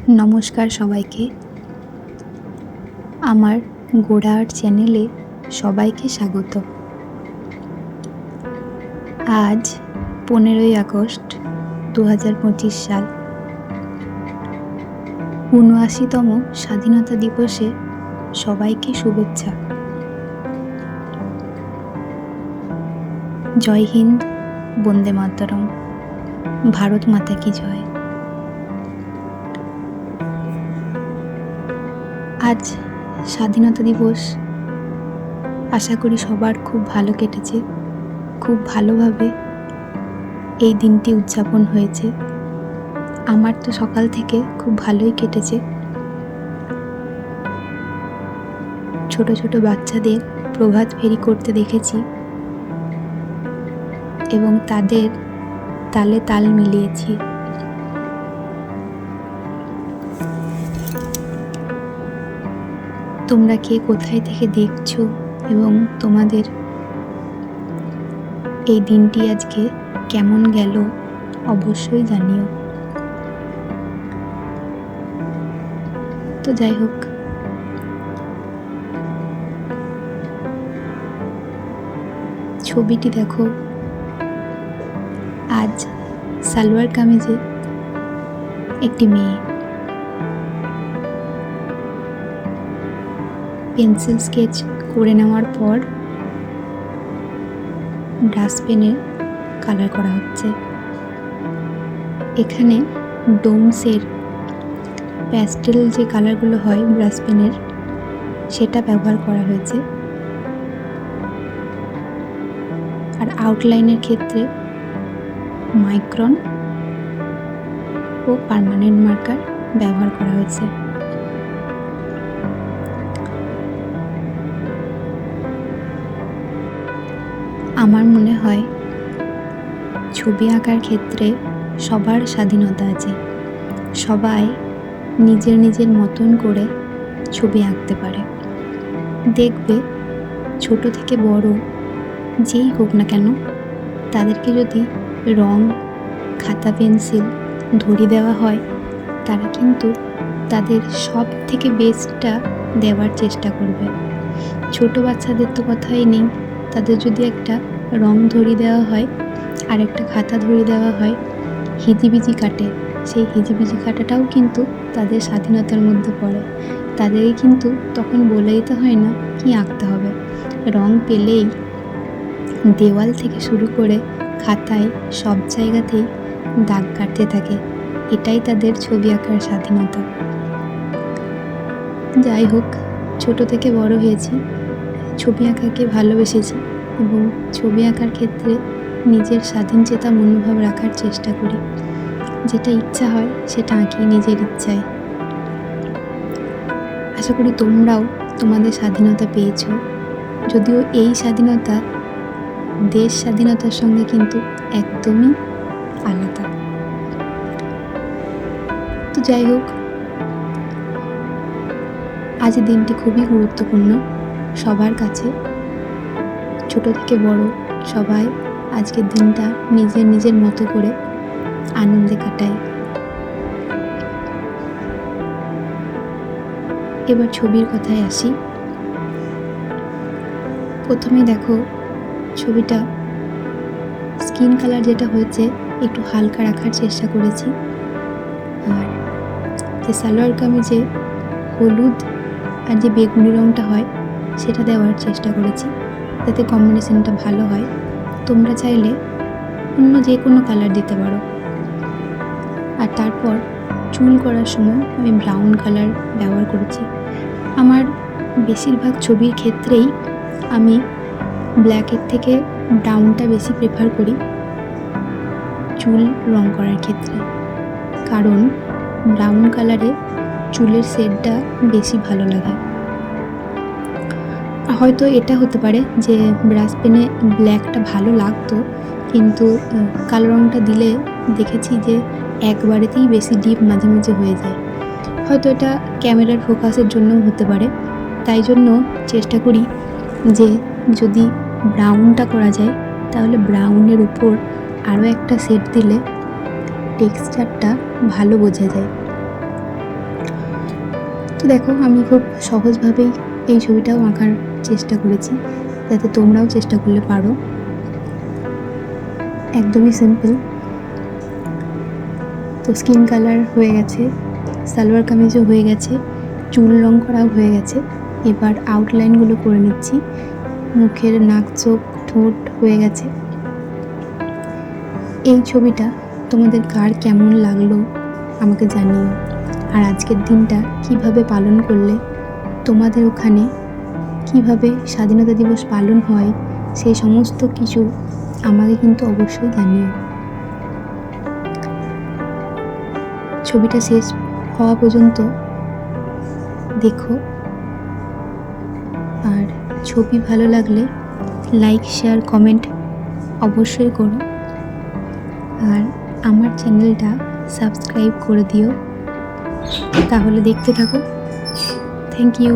নমস্কার সবাইকে। আমার গোড়া আর্ট চ্যানেলে সবাইকে স্বাগত। আজ 15ই আগস্ট 2025 সাল। ৭৯তম স্বাধীনতা দিবসে সবাইকে শুভেচ্ছা। জয় হিন্দ, বন্দে মাতরম, ভারত মাতা কি জয়। আজ স্বাধীনতা দিবস, আশা করি সবার খুব ভালো কেটেছে, খুব ভালোভাবে এই দিনটি উদযাপন হয়েছে। আমার তো সকাল থেকে খুব ভালোই কেটেছে। ছোট ছোট বাচ্চাদের প্রভাত ফেরি করতে দেখেছি এবং তাদের তালে তাল মিলিয়েছি। তোমরা কে কোথায় থেকে দেখছো এবং তোমাদের এই দিনটি আজকে কেমন গেল অবশ্যই জানিও। তো যাই হোক, ছবিটি দেখো। আজ সালোয়ার কামিজে একটি মেয়ে পেন্সিল স্কেচ করে নেওয়ার পর ব্রাশ পেনে কালার করা হচ্ছে। এখানে ডোমসের প্যাস্টেল যে কালারগুলো হয় ব্রাশ পেনের, সেটা ব্যবহার করা হয়েছে। আর আউটলাইনের ক্ষেত্রে মাইক্রন ও পার্মানেন্ট মার্কার ব্যবহার করা হয়েছে। আমার মনে হয় ছবি আঁকার ক্ষেত্রে সবার স্বাধীনতা আছে। সবাই নিজের নিজের মতন করে ছবি আঁকতে পারে। দেখবে ছোট থেকে বড় যেই হোক না কেন, তাদেরকে যদি রং, খাতা, পেন্সিল ধরিয়ে দেওয়া হয়, তারা কিন্তু তাদের সব থেকে বেস্টটা দেওয়ার চেষ্টা করবে। ছোট বাচ্চাদের তো কথাই নেই, তাদের যদি একটা রং ধরিয়ে দেওয়া হয় আর একটা খাতা ধরিয়ে দেওয়া হয়, হিজিবিজি কাটে। সেই হিজিবিজি কাটাটাও কিন্তু তাদের স্বাধীনতার মধ্যে পড়ে। তাদেরকে কিন্তু তখন বলে দিতে হয় না কি আঁকতে হবে। রং পেলেই দেওয়াল থেকে শুরু করে খাতায় সব জায়গাতেই দাগ কাটতে থাকে। এটাই তাদের ছবি আঁকার স্বাধীনতা। যাই হোক, ছোট থেকে বড় হয়েছি, ছবি আঁকাকে ভালোবেসেছি এবং ছবি আঁকার ক্ষেত্রে নিজের স্বাধীনচেতা মনোভাব রাখার চেষ্টা করি। যেটা ইচ্ছা হয় সেটা আঁকি নিজের ইচ্ছায়। আশা করি তোমরাও তোমাদের স্বাধীনতা পেয়েছো, যদিও এই স্বাধীনতা দেশ স্বাধীনতার সঙ্গে কিন্তু একদমই আলাদা। তো যাই হোক, আজকের দিনটি খুবই গুরুত্বপূর্ণ সবার কাছে। ছোট থেকে বড় সবাই আজকের দিনটা নিজের নিজের মতো করে আনন্দে কাটায়। এবার ছবির কথায় আসি। প্রথমে দেখো, ছবিটা স্কিন কালার যেটা হয়েছে একটু হালকা রাখার চেষ্টা করেছি। আর যে সালোয়ার কামিজে হলুদ আর যে বেগুনি রঙটা হয় সেটা দেওয়ার চেষ্টা করেছি, যাতে কম্বিনেশনটা ভালো হয়। তোমরা চাইলে অন্য যে কোনো কালার দিতে পারো। আর তারপর চুল করার সময় আমি ব্রাউন কালার ব্যবহার করেছি। আমার বেশিরভাগ ছবির ক্ষেত্রেই আমি ব্ল্যাকের থেকে ব্রাউনটা বেশি প্রেফার করি চুল রং করার ক্ষেত্রে, কারণ ব্রাউন কালারে চুলের শেডটা বেশি ভালো লাগে। হয়তো এটা হতে পারে যে ব্রাশ পেনে ব্ল্যাকটা ভালো লাগতো, কিন্তু কালো রঙটা দিলে দেখেছি যে একবারেতেই বেশি ডিপ মাঝে মাঝে হয়ে যায়। হয়তো এটা ক্যামেরার ফোকাসের জন্যও হতে পারে। তাই জন্য চেষ্টা করি যে যদি ব্রাউনটা করা যায় তাহলে ব্রাউনের উপর আরও একটা শেড দিলে টেক্সচারটা ভালো বোঝা যায়। তো দেখো, আমি খুব সহজভাবেই এই ছবিটাও আঁকার চেষ্টা করেছি, যাতে তোমরাও চেষ্টা করলে পারো। একদমই সিম্পল। তো স্কিন কালার হয়ে গেছে, সালোয়ার কামিজও হয়ে গেছে, চুল রং করাও হয়ে গেছে। এবার আউটলাইনগুলো করে নিচ্ছি। মুখের নাক, চোখ, ঠোঁট হয়ে গেছে। এই ছবিটা তোমাদের কার কেমন লাগলো আমাকে জানিও। আর আজকের দিনটা কিভাবে পালন করলে, তোমাদের ওখানে কিভাবে স্বাধীনতা দিবস পালন হয়, সেই সমস্ত কিছু আমাকে কিন্তু অবশ্যই জানিও। ছবিটা শেষ হওয়া পর্যন্ত দেখো। আর ছবি ভালো লাগলে লাইক, শেয়ার, কমেন্ট অবশ্যই করো। আর আমার চ্যানেলটা সাবস্ক্রাইব করে দিও। তাহলে দেখতে থাকো। Thank you.